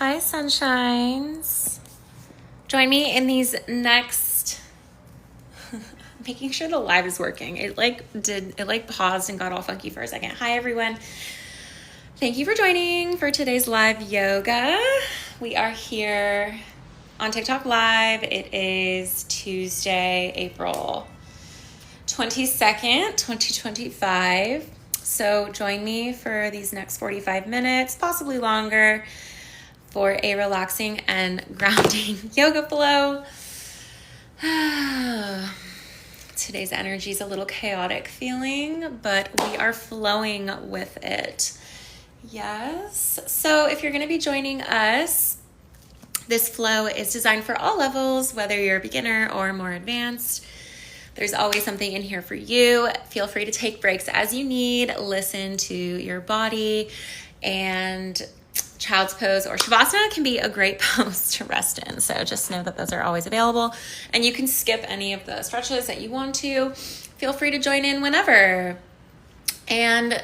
Hi, sunshines. Join me in these next, making sure the live is working. It paused and got all funky for a second. Hi, everyone. Thank you for joining for today's live yoga. We are here on TikTok Live. It is Tuesday, April 22nd, 2025. So join me for these next 45 minutes, possibly longer, for a relaxing and grounding yoga flow. Today's energy is a little chaotic feeling, but we are flowing with it. Yes. So if you're going to be joining us, this flow is designed for all levels, whether you're a beginner or more advanced. There's always something in here for you. Feel free to take breaks as you need. Listen to your body, and child's pose or shavasana can be a great pose to rest in. So just know that those are always available, and you can skip any of the stretches that you want to. Feel free to join in whenever. And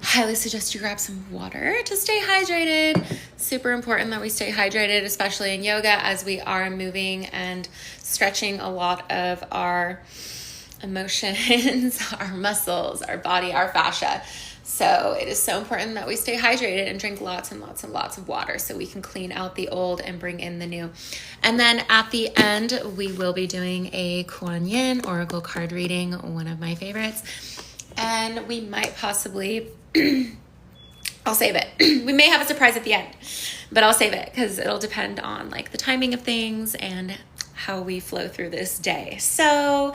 highly suggest you grab some water to stay hydrated. Super important that we stay hydrated, especially in yoga, as we are moving and stretching a lot of our emotions, our muscles, our body, our fascia. So it is so important that we stay hydrated and drink lots and lots and lots of water so we can clean out the old and bring in the new. And then at the end, we will be doing a Kuan Yin Oracle card reading, one of my favorites. And we might possibly, I'll save it. We may have a surprise at the end, but I'll save it because it'll depend on like the timing of things and how we flow through this day. So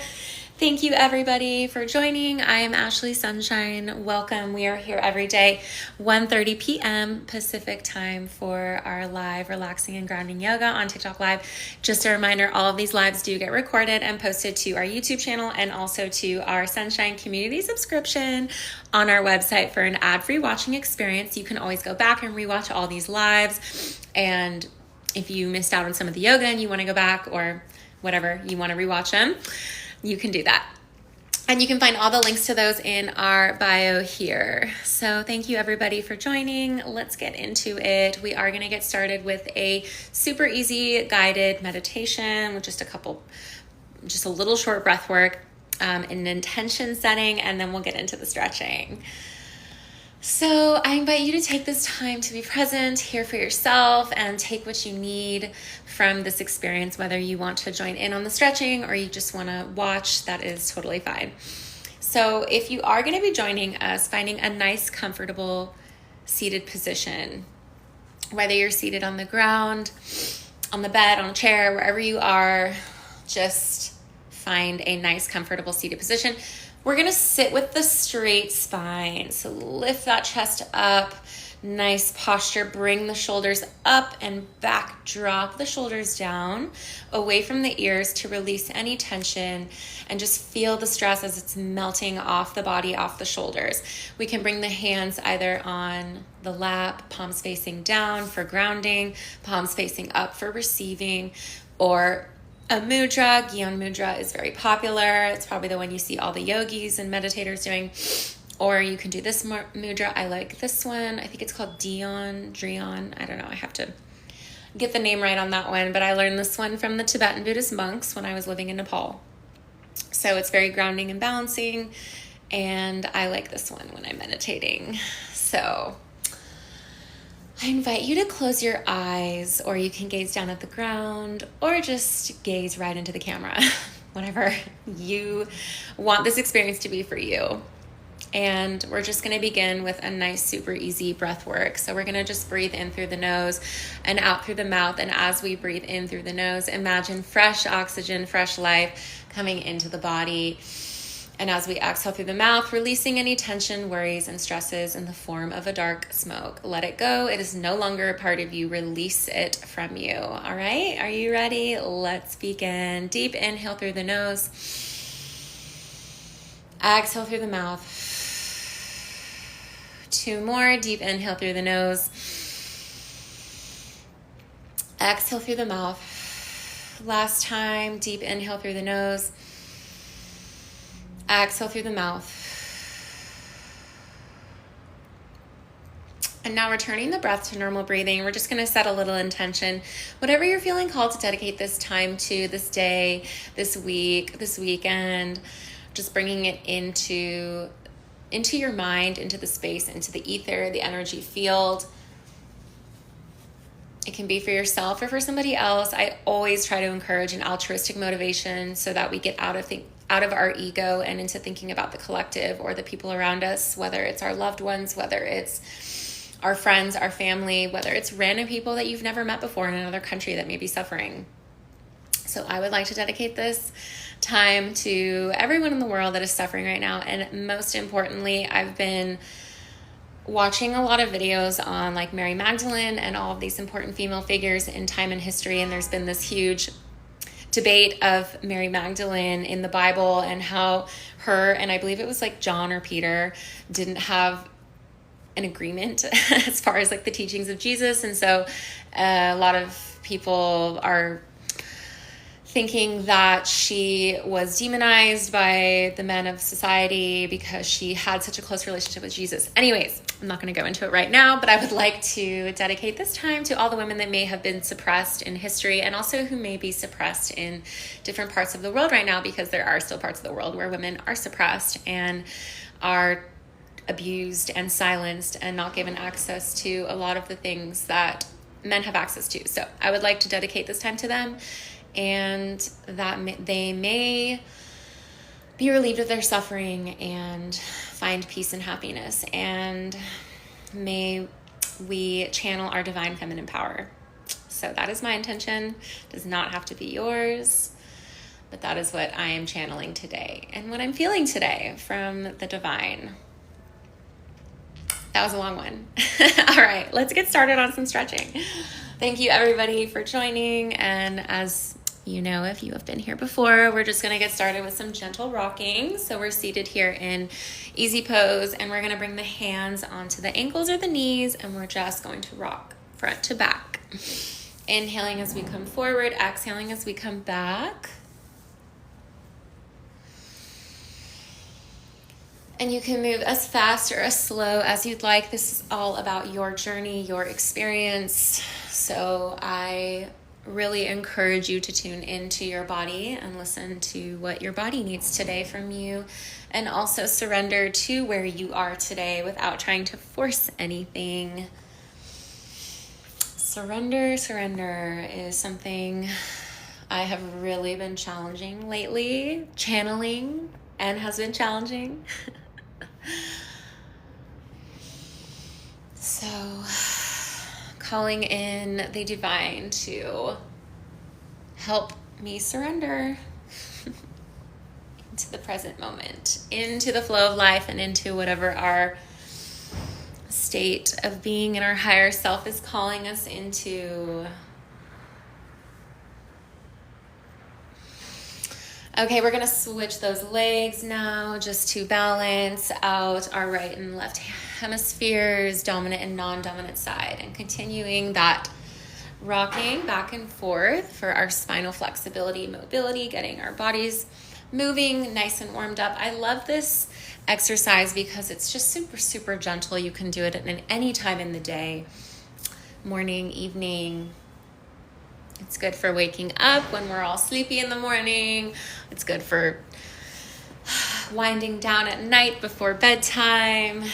thank you everybody for joining. I am Ashlee Sunshine. Welcome. We are here every day, 1:30 p.m. Pacific time for our live relaxing and grounding yoga on TikTok Live. Just a reminder, all of these lives do get recorded and posted to our YouTube channel and also to our Sunshine Community subscription on our website for an ad-free watching experience. You can always go back and rewatch all these lives. And if you missed out on some of the yoga and you want to go back or whatever, you want to rewatch them, you can do that. And you can find all the links to those in our bio here. So thank you everybody for joining. Let's get into it. We are going to get started with a super easy guided meditation with just a little short breath work, an intention setting, and then we'll get into the stretching. So I invite you to take this time to be present, here for yourself, and take what you need from this experience, whether you want to join in on the stretching or you just want to watch, that is totally fine. So if you are going to be joining us, finding a nice, comfortable seated position, whether you're seated on the ground, on the bed, on a chair, wherever you are, just find a nice, comfortable seated position. We're going to sit with the straight spine. So lift that chest up, nice posture. Bring the shoulders up and back. Drop the shoulders down, away from the ears to release any tension and just feel the stress as it's melting off the body, off the shoulders. We can bring the hands either on the lap, palms facing down for grounding, palms facing up for receiving, or a mudra. Gyan mudra is very popular. It's probably the one you see all the yogis and meditators doing. Or you can do this mudra. I like this one. I think it's called Drian. I don't know. I have to get the name right on that one. But I learned this one from the Tibetan Buddhist monks when I was living in Nepal. So it's very grounding and balancing. And I like this one when I'm meditating. So I invite you to close your eyes, or you can gaze down at the ground, or just gaze right into the camera, whatever you want this experience to be for you. And we're just going to begin with a nice, super easy breath work. So we're going to just breathe in through the nose and out through the mouth. And as we breathe in through the nose, imagine fresh oxygen, fresh life coming into the body. And as we exhale through the mouth, releasing any tension, worries, and stresses in the form of a dark smoke. Let it go. It is no longer a part of you. Release it from you. All right? Are you ready? Let's begin. Deep inhale through the nose. Exhale through the mouth. 2 more. Deep inhale through the nose. Exhale through the mouth. Last time. Deep inhale through the nose. Exhale through the mouth. And now returning the breath to normal breathing, we're just going to set a little intention. Whatever you're feeling called to dedicate this time to, this day, this week, this weekend, just bringing it into your mind, into the space, into the ether, the energy field. It can be for yourself or for somebody else. I always try to encourage an altruistic motivation so that we get out of our ego and into thinking about the collective or the people around us, whether it's our loved ones, whether it's our friends, our family, whether it's random people that you've never met before in another country that may be suffering. So I would like to dedicate this time to everyone in the world that is suffering right now. And most importantly, I've been watching a lot of videos on like Mary Magdalene and all of these important female figures in time and history. And there's been this huge debate of Mary Magdalene in the Bible and how her, and I believe it was like John or Peter, didn't have an agreement as far as like the teachings of Jesus. And so a lot of people are thinking that she was demonized by the men of society because she had such a close relationship with Jesus. Anyways, I'm not going to go into it right now, but I would like to dedicate this time to all the women that may have been suppressed in history and also who may be suppressed in different parts of the world right now, because there are still parts of the world where women are suppressed and are abused and silenced and not given access to a lot of the things that men have access to. So I would like to dedicate this time to them, and that they may be relieved of their suffering and find peace and happiness. And may we channel our divine feminine power. So that is my intention. It does not have to be yours, but that is what I am channeling today and what I'm feeling today from the divine. That was a long one. All right, let's get started on some stretching. Thank you everybody for joining. And as you know, if you have been here before, we're just going to get started with some gentle rocking. So we're seated here in easy pose, and we're going to bring the hands onto the ankles or the knees, and we're just going to rock front to back. Inhaling as we come forward, exhaling as we come back. And you can move as fast or as slow as you'd like. This is all about your journey, your experience. So I really encourage you to tune into your body and listen to what your body needs today from you, and also surrender to where you are today without trying to force anything. Surrender is something I have really been challenging lately. Channeling and has been challenging. So calling in the divine to help me surrender into the present moment, into the flow of life, and into whatever our state of being in our higher self is calling us into. Okay, we're going to switch those legs now just to balance out our right and left hemispheres, dominant and non-dominant side, and continuing that rocking back and forth for our spinal flexibility, mobility, getting our bodies moving nice and warmed up. I love this exercise because it's just super, super gentle. You can do it at any time in the day, morning, evening. It's good for waking up when we're all sleepy in the morning. It's good for winding down at night before bedtime.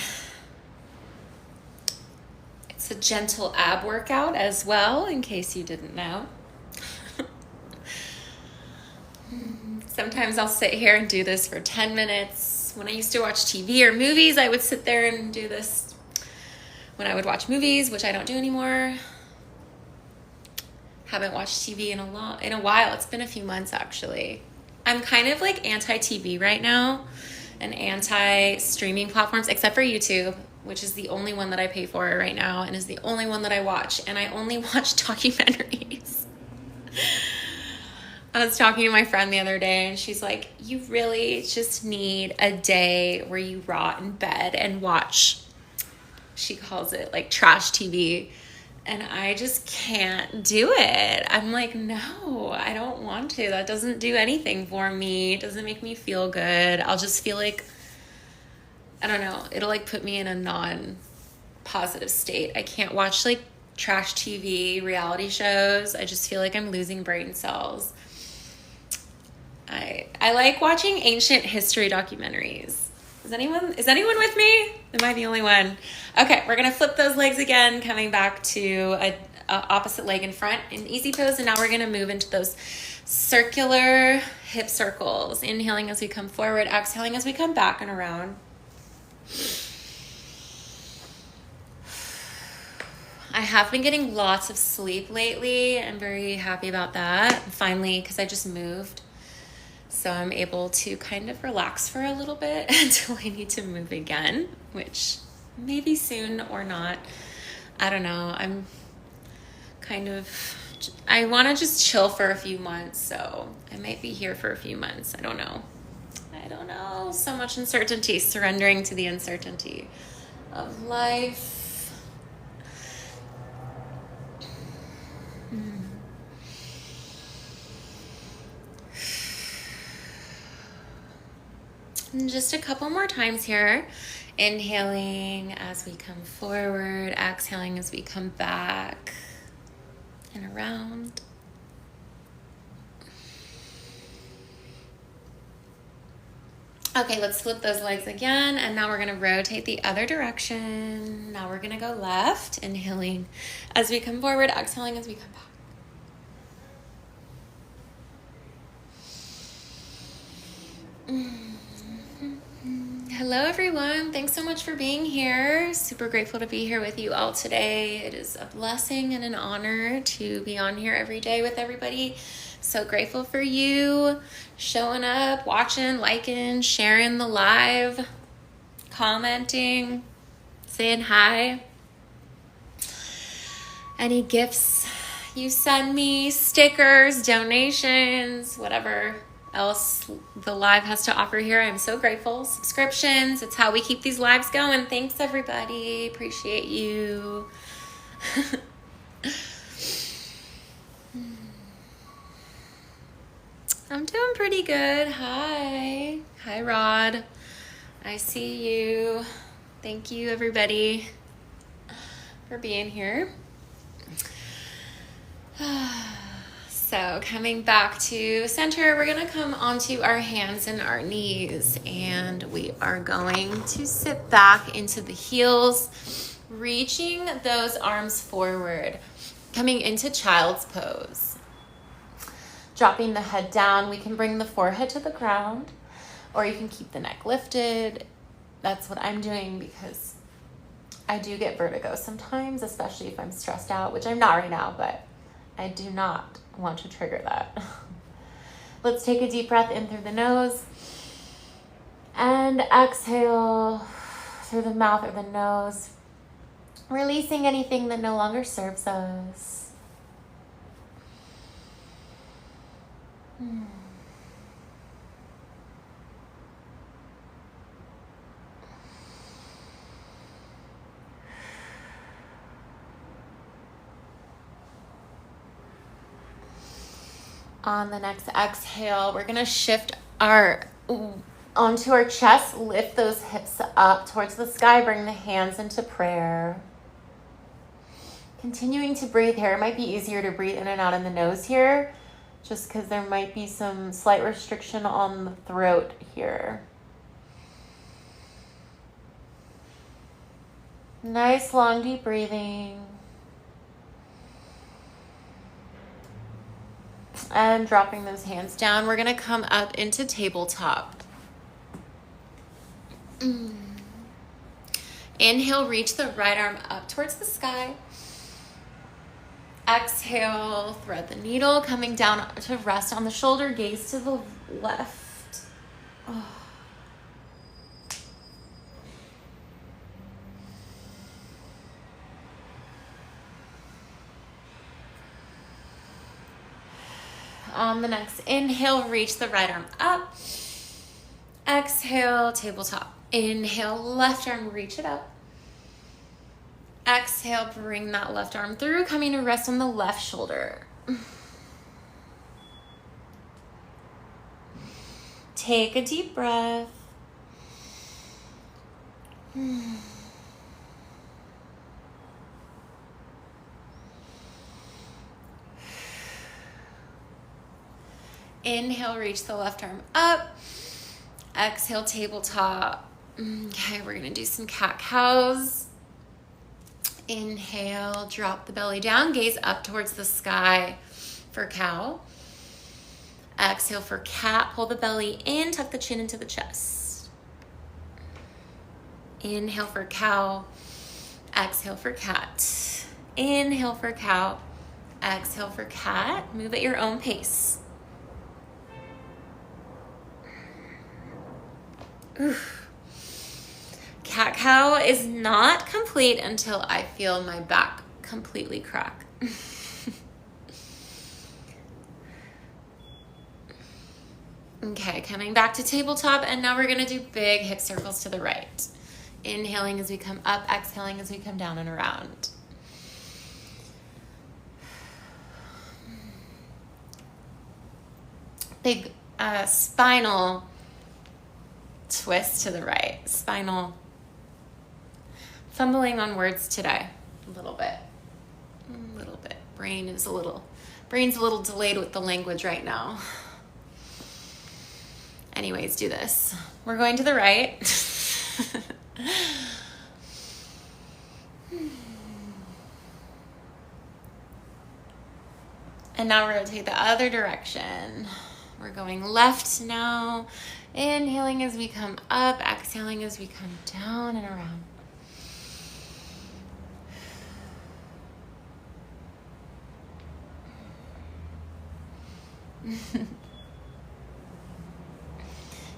It's a gentle ab workout as well, in case you didn't know. Sometimes I'll sit here and do this for 10 minutes. When I used to watch TV or movies, I would sit there and do this when I would watch movies, which I don't do anymore. Haven't watched TV in a while. It's been a few months actually. I'm kind of like anti-TV right now and anti-streaming platforms, except for YouTube, which is the only one that I pay for right now and is the only one that I watch. And I only watch documentaries. I was talking to my friend the other day and she's like, you really just need a day where you rot in bed and watch, she calls it like trash TV. And I just can't do it. I'm like, no, I don't want to. That doesn't do anything for me. It doesn't make me feel good. I'll just feel like, I don't know, it'll like put me in a positive state. I can't watch like trash TV, reality shows. I just feel like I'm losing brain cells. I like watching ancient history documentaries. Is anyone with me? Am I the only one? Okay, we're gonna flip those legs again, coming back to a opposite leg in front in easy pose, and now we're gonna move into those circular hip circles. Inhaling as we come forward, exhaling as we come back and around. I have been getting lots of sleep lately. I'm very happy about that. Finally, because I just moved. So I'm able to kind of relax for a little bit until I need to move again, which maybe soon or not. I don't know. I want to just chill for a few months. So I might be here for a few months. I don't know. So much uncertainty, surrendering to the uncertainty of life. And just a couple more times here. Inhaling as we come forward, exhaling as we come back and around. Okay, let's flip those legs again, and now we're gonna rotate the other direction. Now we're gonna go left, inhaling as we come forward, exhaling as we come back. Hello everyone, thanks so much for being here. Super grateful to be here with you all today. It is a blessing and an honor to be on here every day with everybody. So grateful for you showing up, watching, liking, sharing the live, commenting, saying hi. Any gifts you send me, stickers, donations, whatever else the live has to offer here, I'm so grateful. Subscriptions, it's how we keep these lives going. Thanks everybody, appreciate you. I'm doing pretty good. Hi Rod, I see you. Thank you everybody for being here. So coming back to center, we're gonna come onto our hands and our knees, and we are going to sit back into the heels, reaching those arms forward, coming into child's pose. Dropping the head down, we can bring the forehead to the ground, or you can keep the neck lifted. That's what I'm doing because I do get vertigo sometimes, especially if I'm stressed out, which I'm not right now, but I do not want to trigger that. Let's take a deep breath in through the nose and exhale through the mouth or the nose, releasing anything that no longer serves us. On the next exhale, we're gonna shift onto our chest, lift those hips up towards the sky, bring the hands into prayer. Continuing to breathe here. It might be easier to breathe in and out in the nose here, just because there might be some slight restriction on the throat here. Nice long deep breathing. And dropping those hands down, we're gonna come up into tabletop. Inhale, reach the right arm up towards the sky. Exhale, thread the needle, coming down to rest on the shoulder, gaze to the left. On the next inhale, reach the right arm up. Exhale, tabletop. Inhale, left arm, reach it up. Exhale, bring that left arm through, coming to rest on the left shoulder. Take a deep breath. Inhale, reach the left arm up. Exhale, tabletop. Okay, we're gonna do some cat-cows. Inhale, drop the belly down, gaze up towards the sky for cow. Exhale for cat, pull the belly in, tuck the chin into the chest. Inhale for cow, exhale for cat. Inhale for cow, exhale for cat. Move at your own pace. Oof. Cat-cow is not complete until I feel my back completely crack. Okay, coming back to tabletop, and now we're gonna do big hip circles to the right. Inhaling as we come up, exhaling as we come down and around. Big spinal twist to the right. Spinal. Fumbling on words today. A little bit. Brain's a little delayed with the language right now. Anyways, do this. We're going to the right. And now rotate the other direction. We're going left now. Inhaling as we come up, exhaling as we come down and around.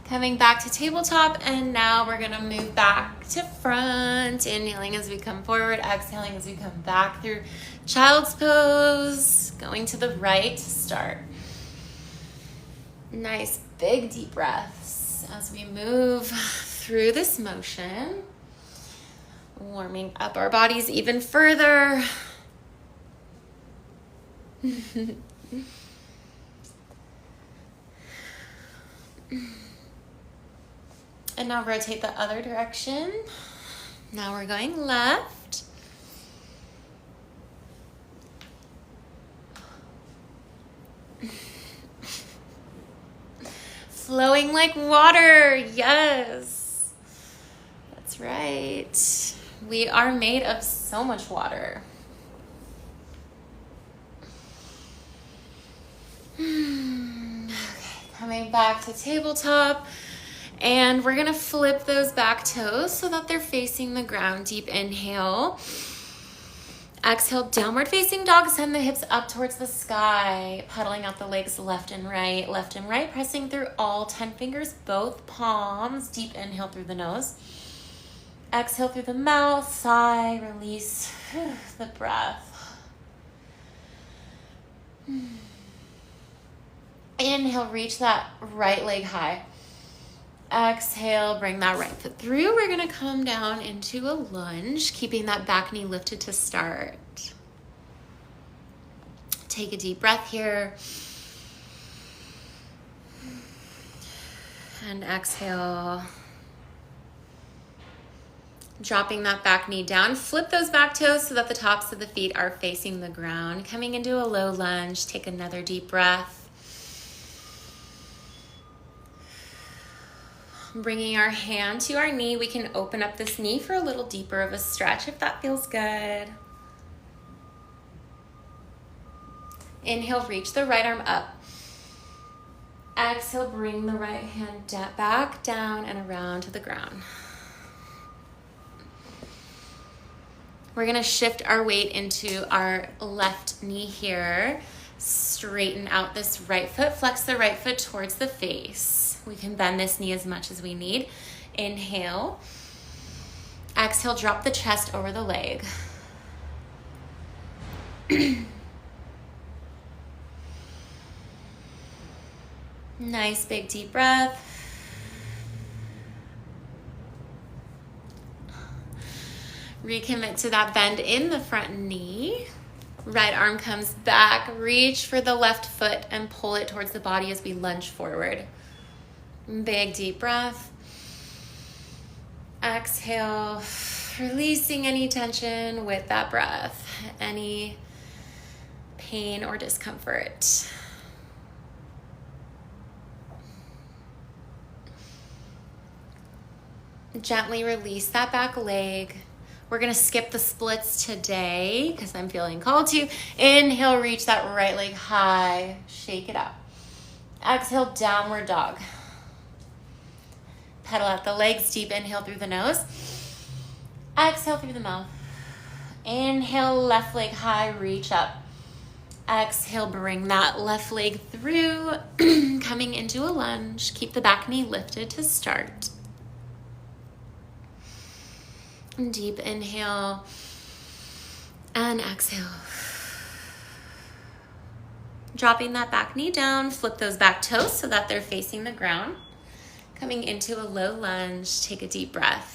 Coming back to tabletop, and now we're gonna move back to front. Inhaling as we come forward, exhaling as we come back through child's pose. Going to the right to start. Nice big deep breaths as we move through this motion. Warming up our bodies even further. And now rotate the other direction. Now we're going left. Flowing like water, yes. That's right. We are made of so much water. Okay, coming back to tabletop. And we're gonna flip those back toes so that they're facing the ground. Deep inhale. Exhale, downward facing dog. Send the hips up towards the sky. Pedaling out the legs left and right, pressing through all 10 fingers, both palms. Deep inhale through the nose. Exhale through the mouth, sigh, release the breath. Inhale, reach that right leg high. Exhale, bring that right foot through. We're gonna come down into a lunge, keeping that back knee lifted to start. Take a deep breath here. And exhale. Dropping that back knee down. Flip those back toes so that the tops of the feet are facing the ground. Coming into a low lunge. Take another deep breath. Bringing our hand to our knee, we can open up this knee for a little deeper of a stretch if that feels good. Inhale, reach the right arm up. Exhale, bring the right hand back down and around to the ground. We're gonna shift our weight into our left knee here. Straighten out this right foot, flex the right foot towards the face. We can bend this knee as much as we need. Inhale. Exhale, drop the chest over the leg. Nice big deep breath. Recommit to that bend in the front knee. Right arm comes back. Reach for the left foot and pull it towards the body as we lunge forward. Big deep breath. Exhale, releasing any tension with that breath, any pain or discomfort. Gently release that back leg. We're gonna skip the splits today because I'm feeling called to. Inhale, reach that right leg high. Shake it up. Exhale, downward dog. Pedal out the legs, deep inhale through the nose. Exhale through the mouth. Inhale, left leg high, reach up. Exhale, bring that left leg through, coming into a lunge. Keep the back knee lifted to start. Deep inhale and exhale. Dropping that back knee down, flip those back toes so that they're facing the ground. Coming into a low lunge, take a deep breath.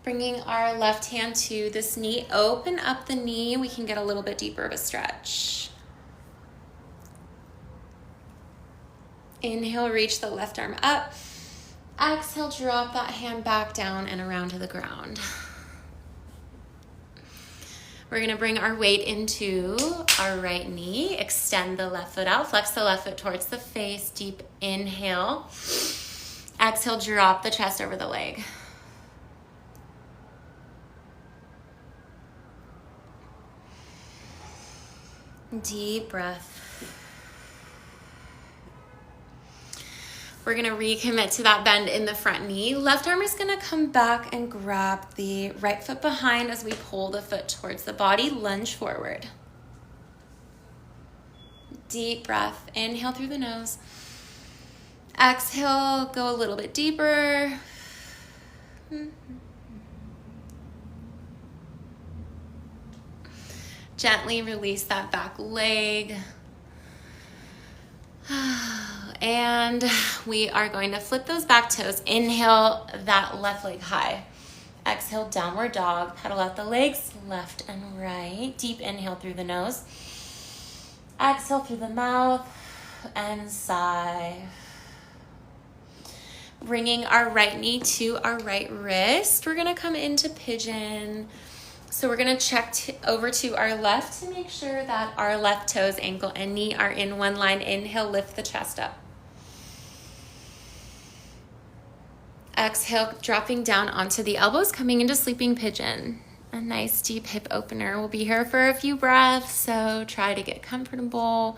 Bringing our left hand to this knee, open up the knee. We can get a little bit deeper of a stretch. Inhale, reach the left arm up. Exhale, drop that hand back down and around to the ground. We're gonna bring our weight into our right knee. Extend the left foot out, flex the left foot towards the face. Deep inhale. Exhale, drop the chest over the leg. Deep breath. We're gonna recommit to that bend in the front knee. Left arm is gonna come back and grab the right foot behind as we pull the foot towards the body, lunge forward. Deep breath, inhale through the nose. Exhale, go a little bit deeper. Gently release that back leg. And we are going to flip those back toes. Inhale that left leg high. Exhale, downward dog. Pedal out the legs, left and right. Deep inhale through the nose. Exhale through the mouth and sigh. Bringing our right knee to our right wrist. We're going to come into pigeon. So we're gonna check over to our left to make sure that our left toes, ankle, and knee are in one line. Inhale, lift the chest up. Exhale, dropping down onto the elbows, coming into sleeping pigeon. A nice deep hip opener. We'll be here for a few breaths, so try to get comfortable.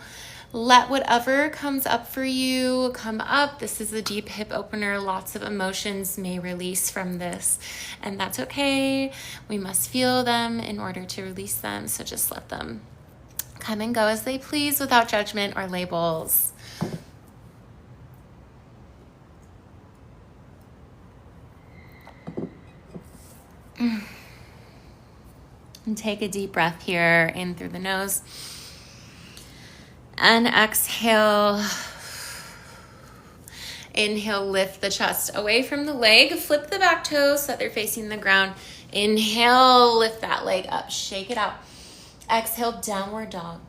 Let whatever comes up for you come up. This is a deep hip opener. Lots of emotions may release from this, and that's okay. We must feel them in order to release them, so just let them come and go as they please without judgment or labels. And take a deep breath here in through the nose. And exhale. Inhale, lift the chest away from the leg. Flip the back toes so that they're facing the ground. Inhale, lift that leg up. Shake it out. Exhale, downward dog.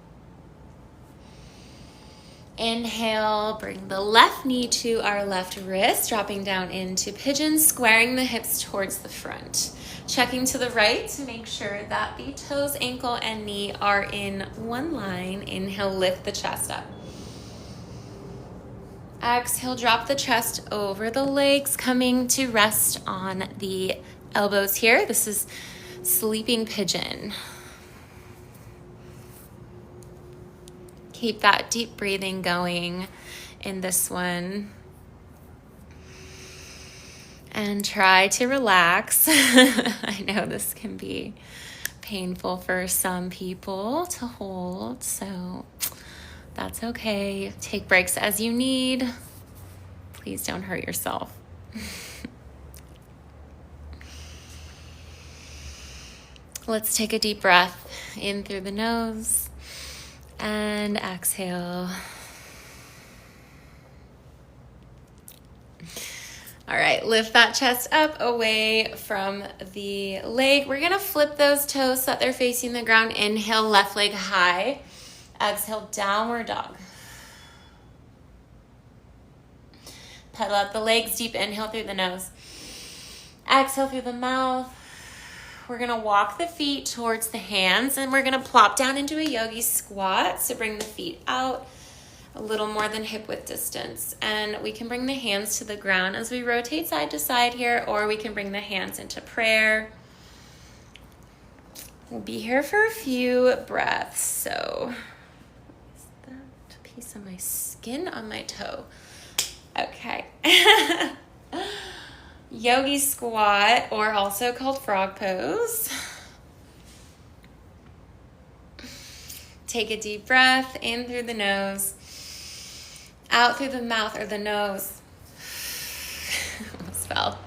Inhale, bring the left knee to our left wrist, dropping down into pigeon, squaring the hips towards the front. Checking to the right to make sure that the toes, ankle, and knee are in one line. Inhale, lift the chest up. Exhale, drop the chest over the legs, coming to rest on the elbows here. This is sleeping pigeon. Keep that deep breathing going in this one. And try to relax. I know this can be painful for some people to hold, so that's okay. Take breaks as you need. Please don't hurt yourself. Let's take a deep breath in through the nose and exhale. All right, lift that chest up away from the leg. We're gonna flip those toes so that they're facing the ground. Inhale, left leg high. Exhale, downward dog. Pedal out the legs, deep inhale through the nose. Exhale through the mouth. We're gonna walk the feet towards the hands and we're gonna plop down into a yogi squat. So bring the feet out. a little more than hip width distance. And we can bring the hands to the ground as we rotate side to side here, or we can bring the hands into prayer. We'll be here for a few breaths. So, is that a piece of my skin on my toe? Okay. Yogi squat, or also called frog pose. Take a deep breath in through the nose, out through the mouth or the nose. Almost fell.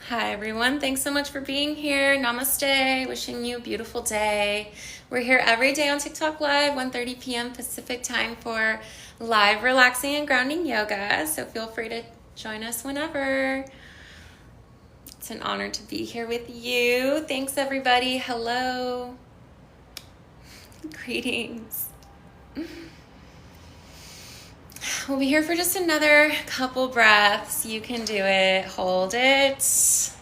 Hi, everyone. Thanks so much for being here. Namaste. Wishing you a beautiful day. We're here every day on TikTok Live, 1:30 p.m. Pacific time for live relaxing and grounding yoga. So feel free to join us whenever. It's an honor to be here with you. Thanks, everybody. Hello. Greetings. We'll be here for just another couple breaths. You can do it. Hold it.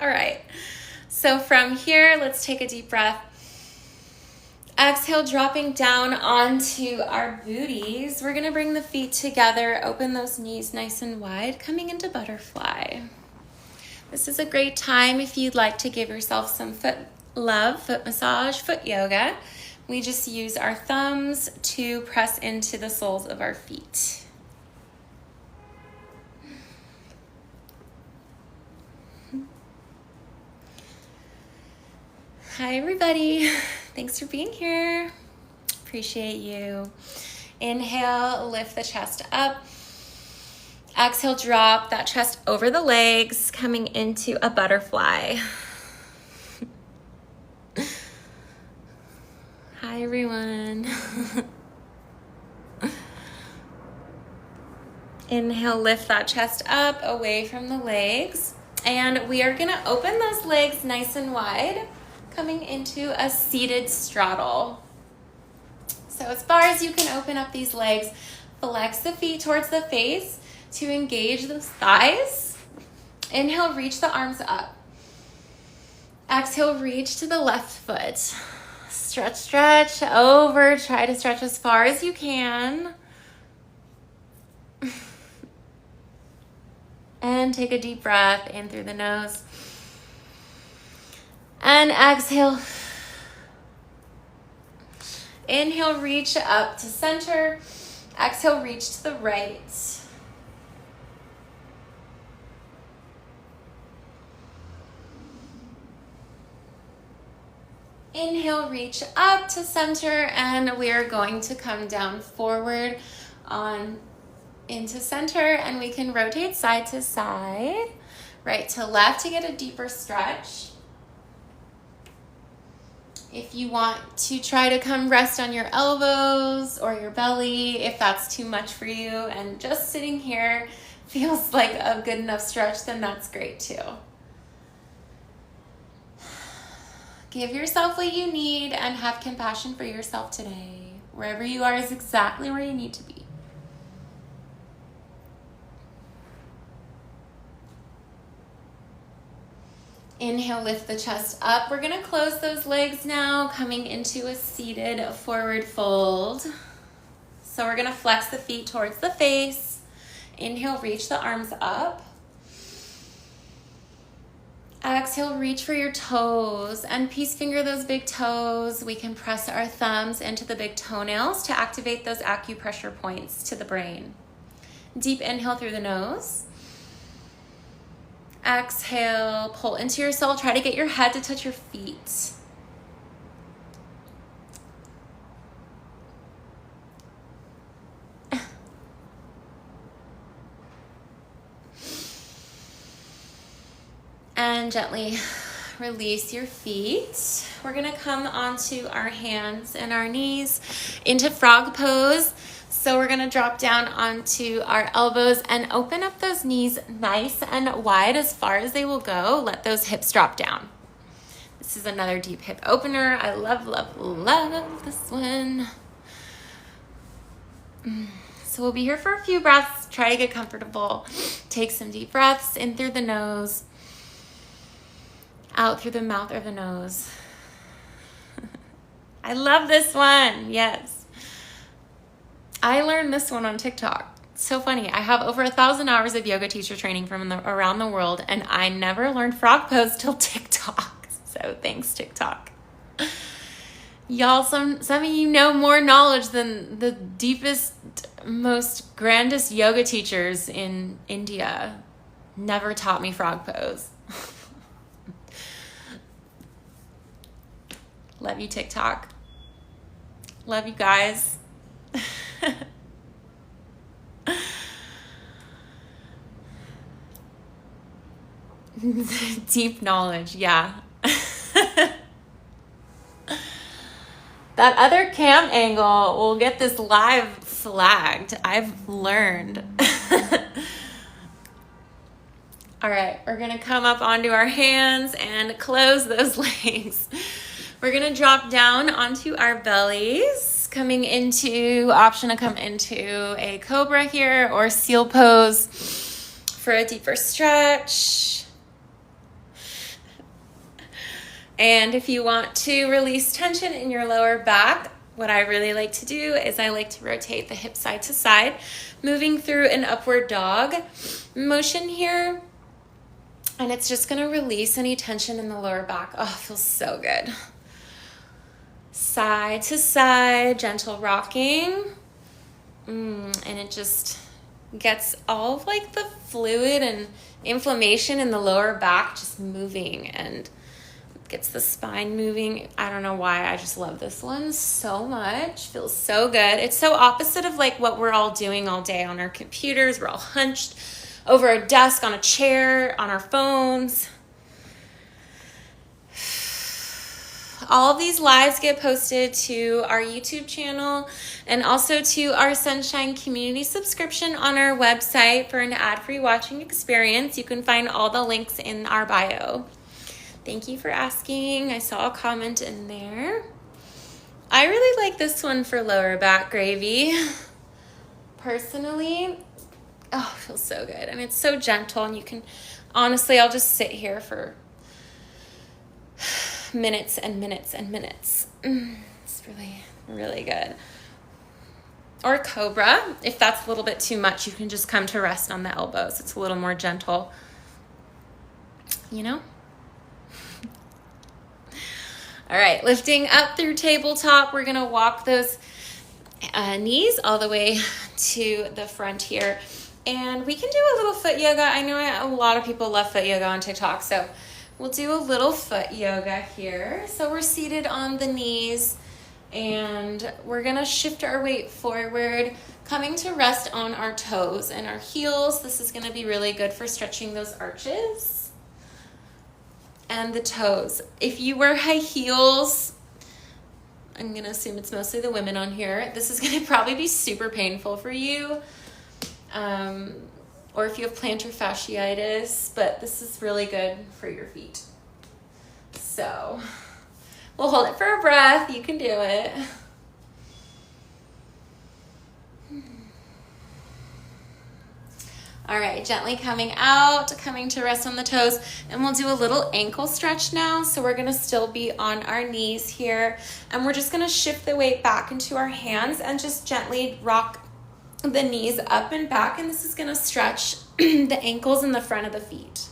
All right. So from here, let's take a deep breath. Exhale, dropping down onto our booties. We're going to bring the feet together, open those knees nice and wide, coming into butterfly. This is a great time if you'd like to give yourself some foot love, foot massage, foot yoga. We just use our thumbs to press into the soles of our feet. Hi, everybody. Thanks for being here. Appreciate you. Inhale, lift the chest up. Exhale, drop that chest over the legs, coming into a butterfly. Hi, everyone. Inhale, lift that chest up away from the legs. And we are gonna open those legs nice and wide, coming into a seated straddle. So as far as you can open up these legs, flex the feet towards the face to engage those thighs. Inhale, reach the arms up. Exhale, reach to the left foot. Stretch, stretch over. Try to stretch as far as you can. And take a deep breath in through the nose. And exhale. Inhale, reach up to center. Exhale, reach to the right. Inhale, reach up to center, and we are going to come down forward on into center, and we can rotate side to side, right to left to get a deeper stretch. If you want to try to come rest on your elbows or your belly, if that's too much for you and just sitting here feels like a good enough stretch, then that's great too. Give yourself what you need and have compassion for yourself today. Wherever you are is exactly where you need to be. Inhale, lift the chest up. We're going to close those legs now, coming into a seated forward fold. So we're going to flex the feet towards the face. Inhale, reach the arms up. Exhale, reach for your toes and peace finger those big toes. We can press our thumbs into the big toenails to activate those acupressure points to the brain. Deep inhale through the nose. Exhale, pull into your soul. Try to get your head to touch your feet. And gently release your feet. We're gonna come onto our hands and our knees into frog pose. So we're gonna drop down onto our elbows and open up those knees nice and wide as far as they will go. Let those hips drop down. This is another deep hip opener. I love, love, love this one. So we'll be here for a few breaths. Try to get comfortable. Take some deep breaths in through the nose, out through the mouth or the nose. I love this one. Yes. I learned this one on TikTok. It's so funny. I have over 1,000 hours of yoga teacher training from around the world, and I never learned frog pose till TikTok. So thanks, TikTok. Y'all, some of you know more knowledge than the deepest, most grandest yoga teachers in India. Never taught me frog pose. Love you, TikTok. Love you guys. Deep knowledge, yeah. That other cam angle will get this live flagged. I've learned. All right, we're gonna come up onto our hands and close those legs. We're gonna drop down onto our bellies, coming into, option to come into a cobra here or seal pose for a deeper stretch. And if you want to release tension in your lower back, what I really like to do is I like to rotate the hip side to side, moving through an upward dog motion here. And it's just gonna release any tension in the lower back. Oh, it feels so good. Side to side, gentle rocking. And it just gets all of like the fluid and inflammation in the lower back just moving and gets the spine moving. I don't know why, I just love this one so much. Feels so good. It's so opposite of like what we're all doing all day on our computers. We're all hunched over a desk, on a chair, on our phones. All of these lives get posted to our YouTube channel and also to our Sunshine community subscription on our website for an ad-free watching experience. You can find all the links in our bio. Thank you for asking. I saw a comment in there. I really like this one for lower back gravy. Personally, oh, it feels so good. And it's so gentle, and you can, honestly, I'll just sit here for minutes and minutes and minutes. It's really, really good. Or cobra. If that's a little bit too much, you can just come to rest on the elbows. It's a little more gentle, you know? All right, lifting up through tabletop. We're gonna walk those knees all the way to the front here. And we can do a little foot yoga. I know a lot of people love foot yoga on TikTok, so we'll do a little foot yoga here. So we're seated on the knees, and we're gonna shift our weight forward, coming to rest on our toes and our heels. This is gonna be really good for stretching those arches and the toes. If you wear high heels, I'm gonna assume it's mostly the women on here, this is gonna probably be super painful for you. Or if you have plantar fasciitis, but this is really good for your feet. So we'll hold it for a breath. You can do it. All right, gently coming out, coming to rest on the toes, and we'll do a little ankle stretch now. So we're gonna still be on our knees here, and we're just gonna shift the weight back into our hands and just gently rock the knees up and back, and this is gonna stretch the ankles in the front of the feet.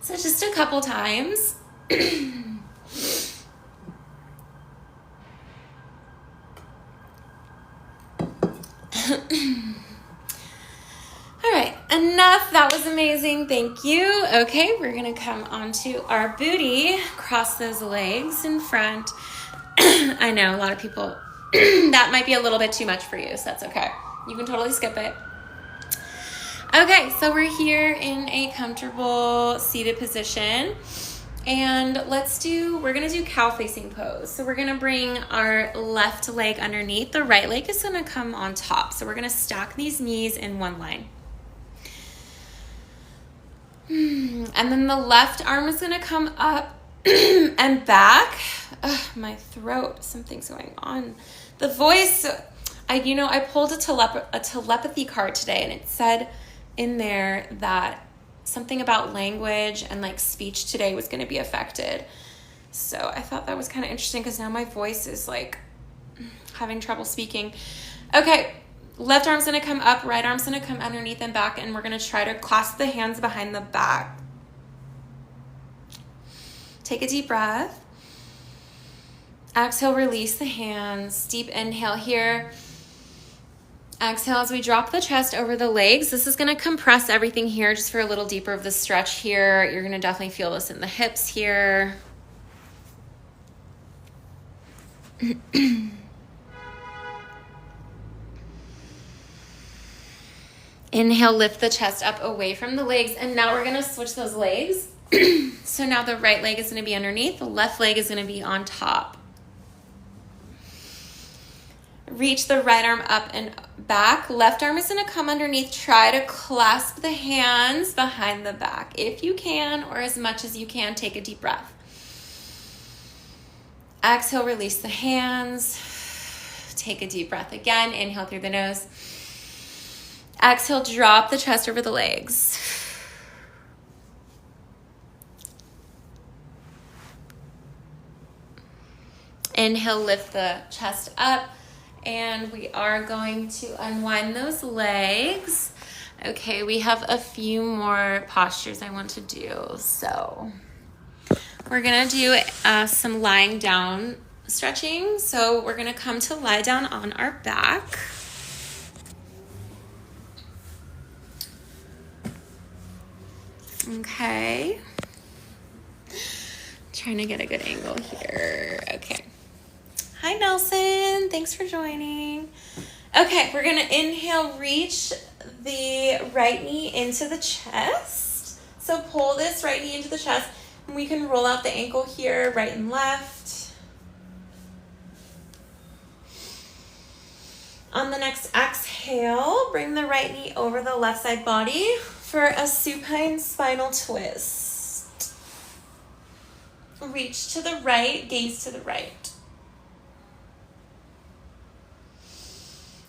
So just a couple times. All right, enough. That was amazing. Thank you. Okay, we're gonna come onto our booty, cross those legs in front. I know a lot of people, that might be a little bit too much for you, so that's okay. You can totally skip it. Okay, so we're here in a comfortable seated position, and we're gonna do cow facing pose. So we're gonna bring our left leg underneath, the right leg is gonna come on top. So we're gonna stack these knees in one line. And then the left arm is going to come up and back. Ugh, my throat, something's going on. The voice, I pulled a telepathy card today, and it said in there that something about language and like speech today was going to be affected. So I thought that was kind of interesting because now my voice is like having trouble speaking. Okay, left arm's going to come up, right arm's going to come underneath and back, and we're going to try to clasp the hands behind the back. Take a deep breath. Exhale, release the hands. Deep inhale here. Exhale as we drop the chest over the legs. This is going to compress everything here just for a little deeper of the stretch here. You're going to definitely feel this in the hips here. Inhale, lift the chest up away from the legs. And now we're going to switch those legs. So now the right leg is going to be underneath. The left leg is going to be on top. Reach the right arm up and back. Left arm is going to come underneath. Try to clasp the hands behind the back. If you can, or as much as you can, take a deep breath. Exhale, release the hands. Take a deep breath again. Inhale through the nose. Exhale, drop the chest over the legs. Inhale, lift the chest up. And we are going to unwind those legs. Okay, we have a few more postures I want to do. So we're going to do some lying down stretching. So we're going to come to lie down on our back. Okay. Trying to get a good angle here. Okay. Hi, Nelson. Thanks for joining. Okay, we're going to inhale, reach the right knee into the chest. So pull this right knee into the chest. And we can roll out the ankle here, right and left. On the next exhale, bring the right knee over the left side body for a supine spinal twist. Reach to the right, gaze to the right.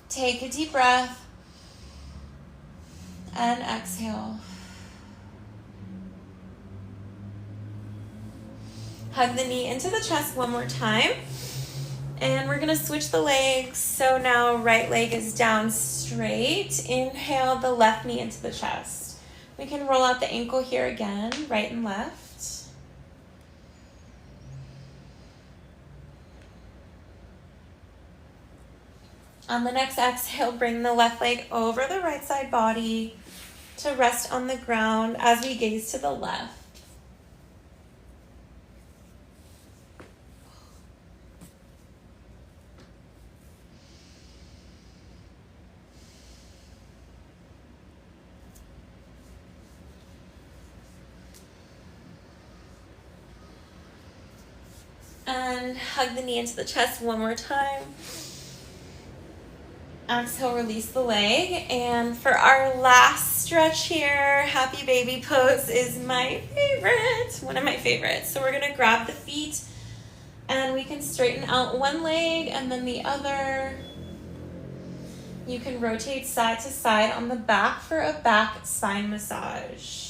Take a deep breath and exhale. Hug the knee into the chest one more time. And we're going to switch the legs. So now right leg is down straight. Inhale the left knee into the chest. We can roll out the ankle here again, right and left. On the next exhale, bring the left leg over the right side body to rest on the ground as we gaze to the left. And hug the knee into the chest one more time. Exhale, release the leg. And for our last stretch here, happy baby pose is my favorite, one of my favorites. So we're gonna grab the feet and we can straighten out one leg and then the other. You can rotate side to side on the back for a back spine massage.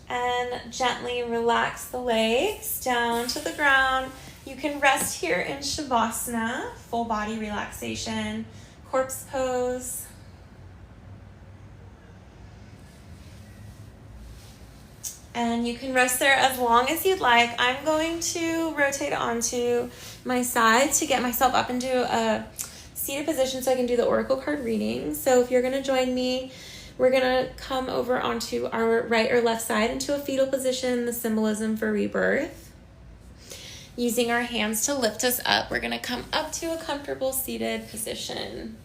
And gently relax the legs down to the ground. You can rest here in Shavasana, full body relaxation, corpse pose. And you can rest there as long as you'd like. I'm going to rotate onto my side to get myself up into a seated position so I can do the oracle card reading. So if you're going to join me, we're going to come over onto our right or left side into a fetal position, the symbolism for rebirth. Using our hands to lift us up, we're going to come up to a comfortable seated position.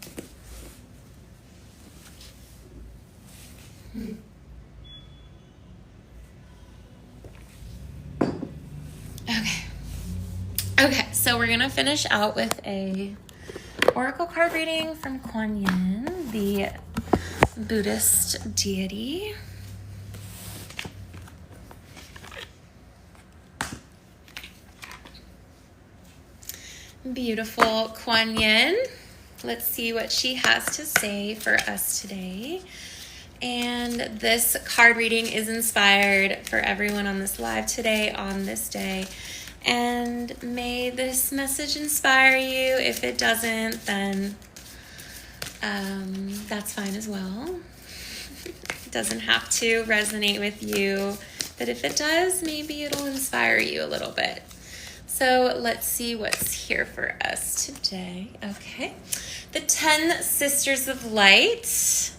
Okay, So we're gonna finish out with a oracle card reading from Kuan Yin, the Buddhist deity. Beautiful Kuan Yin. Let's see what she has to say for us today. And this card reading is inspired for everyone on this live today, on this day. And may this message inspire you. If it doesn't, then that's fine as well. It doesn't have to resonate with you. But if it does, maybe it'll inspire you a little bit. So let's see what's here for us today. Okay. The 10 Sisters of Light.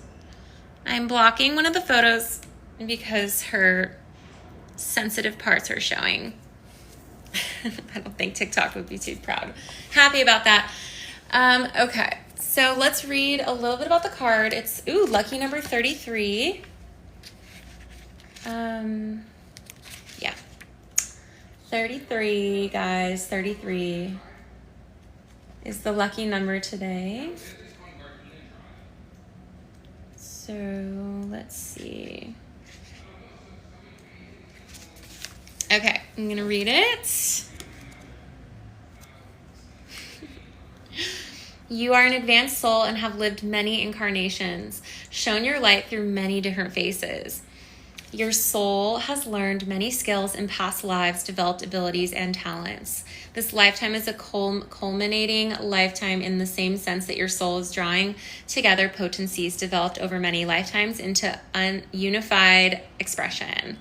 I'm blocking one of the photos because her sensitive parts are showing. I don't think TikTok would be too happy about that. Okay, so let's read a little bit about the card. It's, lucky number 33. Yeah. 33, guys, 33 is the lucky number today. So let's see. Okay, I'm gonna read it. You are an advanced soul and have lived many incarnations, shown your light through many different faces. Your soul has learned many skills in past lives, developed abilities and talents. This lifetime is a culminating lifetime in the same sense that your soul is drawing together potencies developed over many lifetimes into unified expression.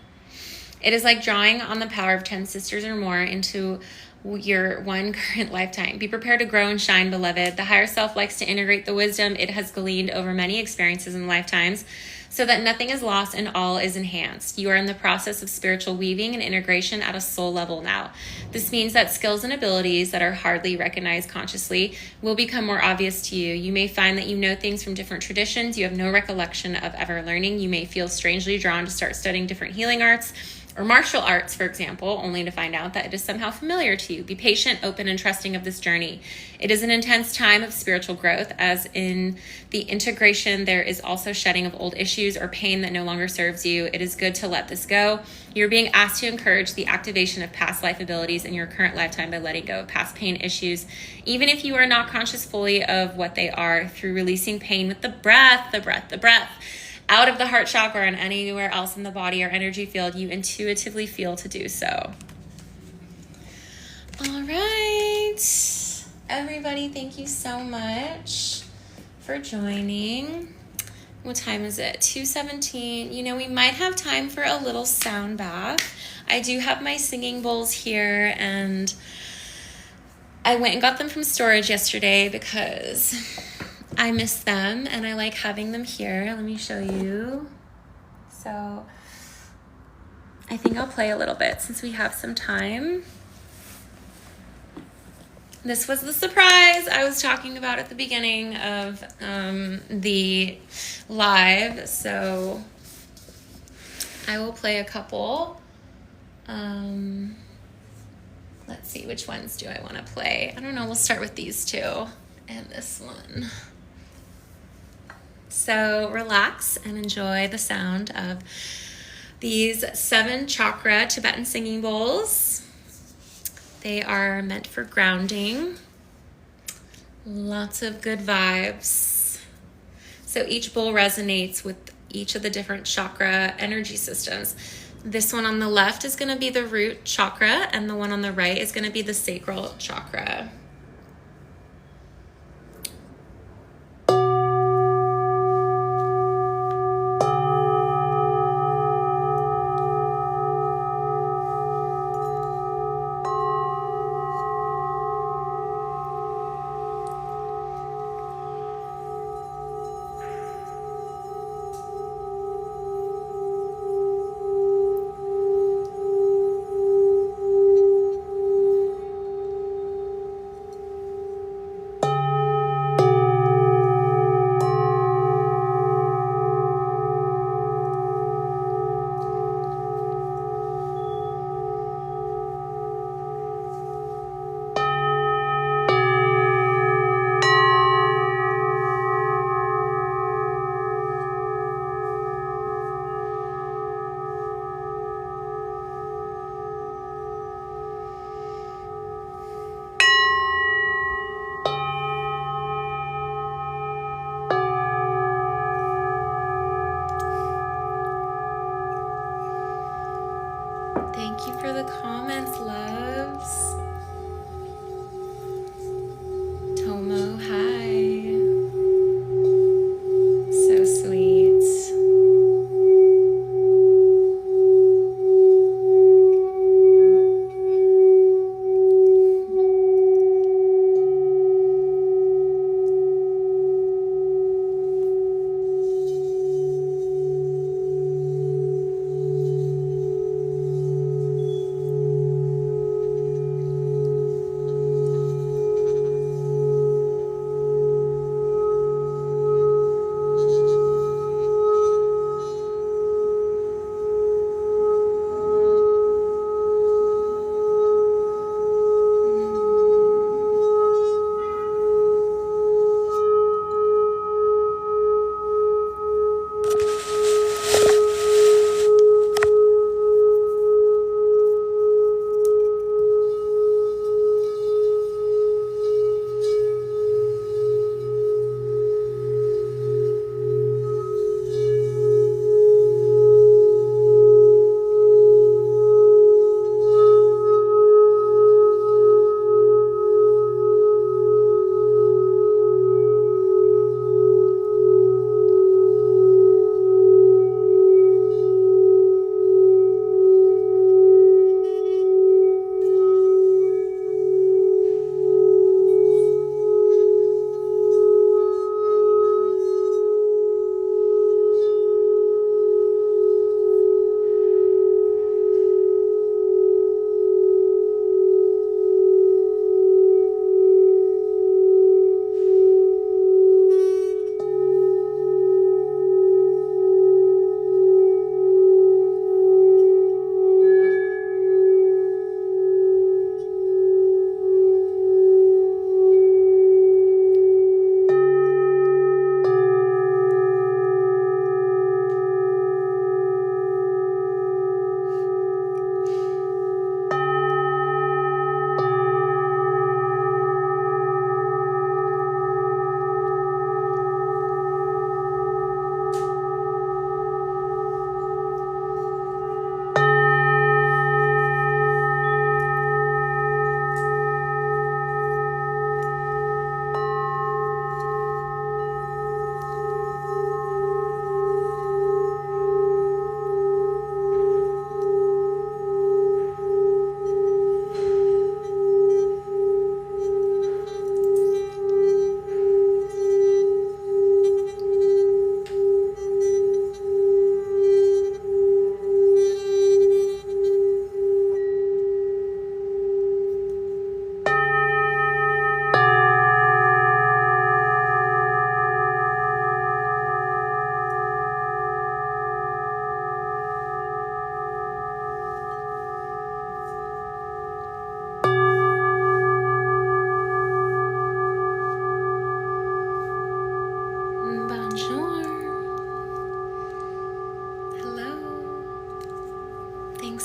It is like drawing on the power of 10 sisters or more into your one current lifetime. Be prepared to grow and shine, beloved. The higher self likes to integrate the wisdom it has gleaned over many experiences and lifetimes so that nothing is lost and all is enhanced. You are in the process of spiritual weaving and integration at a soul level now. This means that skills and abilities that are hardly recognized consciously will become more obvious to you. You may find that you know things from different traditions you have no recollection of ever learning. You may feel strangely drawn to start studying different healing arts or martial arts, for example, only to find out that it is somehow familiar to you. Be patient, open, and trusting of this journey. It is an intense time of spiritual growth, as in the integration, there is also shedding of old issues or pain that no longer serves you. It is good to let this go. You're being asked to encourage the activation of past life abilities in your current lifetime by letting go of past pain issues, even if you are not conscious fully of what they are, through releasing pain with the breath. Out of the heart chakra and anywhere else in the body or energy field you intuitively feel to do so. All right. Everybody, thank you so much for joining. What time is it? 2:17. You know, we might have time for a little sound bath. I do have my singing bowls here, and I went and got them from storage yesterday because I miss them and I like having them here. Let me show you. So I think I'll play a little bit since we have some time. This was the surprise I was talking about at the beginning of the live. So I will play a couple. Let's see, which ones do I want to play? I don't know. We'll start with these two and this one. So relax and enjoy the sound of these 7 chakra Tibetan singing bowls. They are meant for grounding. Lots of good vibes. So each bowl resonates with each of the different chakra energy systems. This one on the left is going to be the root chakra, and the one on the right is going to be the sacral chakra.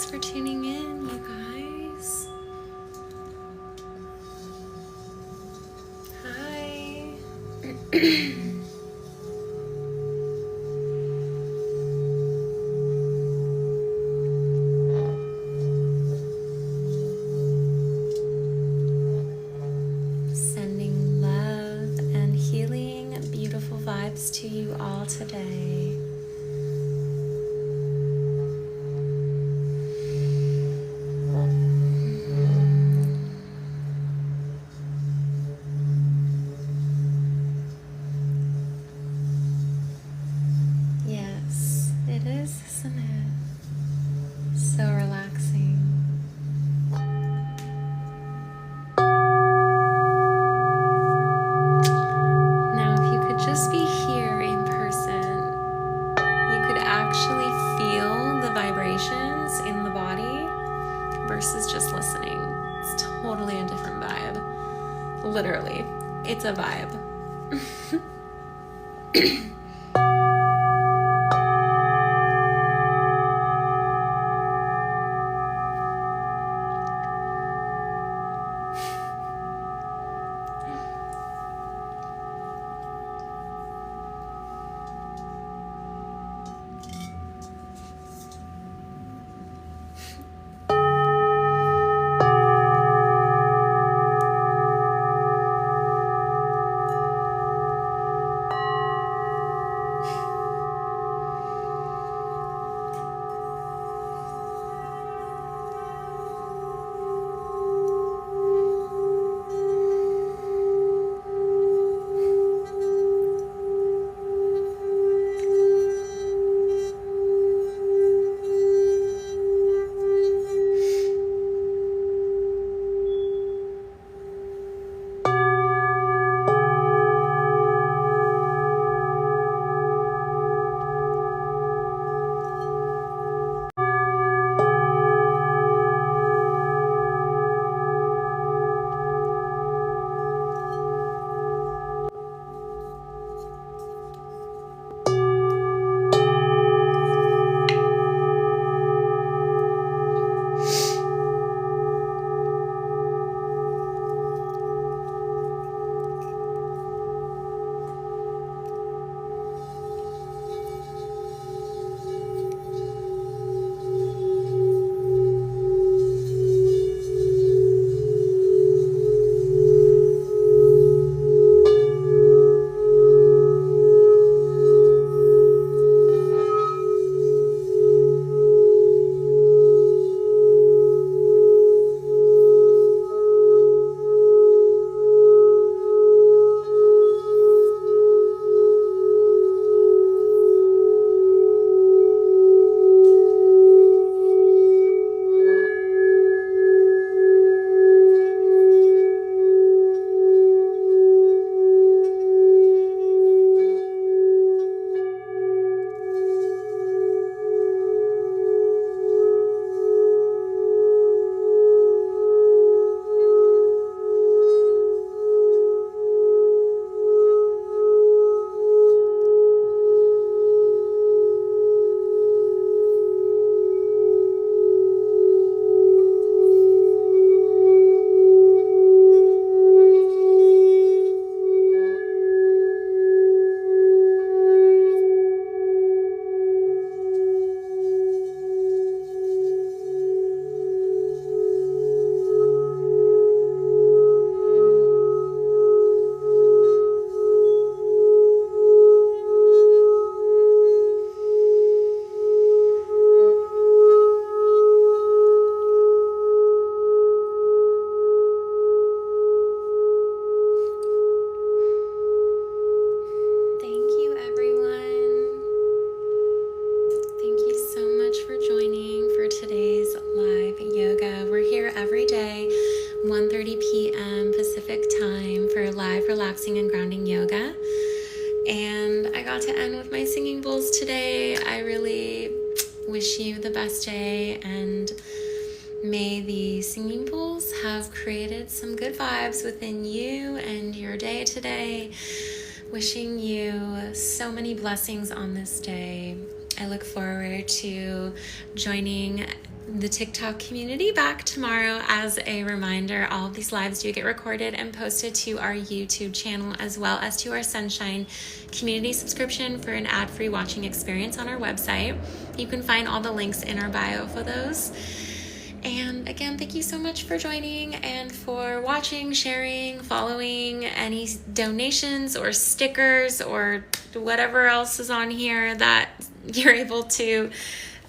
for tuning in, you guys. Hi. Sending love and healing, beautiful vibes to you all today. Yes, it is, isn't it? So relaxing. Now, if you could just be here in person, you could actually feel the vibrations in the body versus just listening. It's totally a different vibe. Literally, it's a vibe. Relaxing and grounding yoga. And I got to end with my singing bowls today. I really wish you the best day, and may the singing bowls have created some good vibes within you and your day today. Wishing you so many blessings on this day. I look forward to joining the TikTok community back tomorrow. As a reminder, all of these lives do get recorded and posted to our YouTube channel, as well as to our Sunshine community subscription for an ad-free watching experience on our website. You can find all the links in our bio for those. And again, thank you so much for joining and for watching, sharing, following. Any donations or stickers or whatever else is on here that you're able to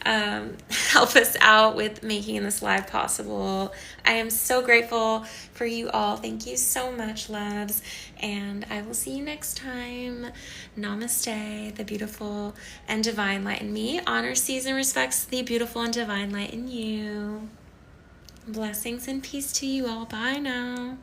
help us out with making this live possible. I am so grateful for you all. Thank you so much, loves. And I will see you next time. Namaste. The beautiful and divine light in me honors, sees, and respects the beautiful and divine light in you. Blessings and peace to you all. Bye now.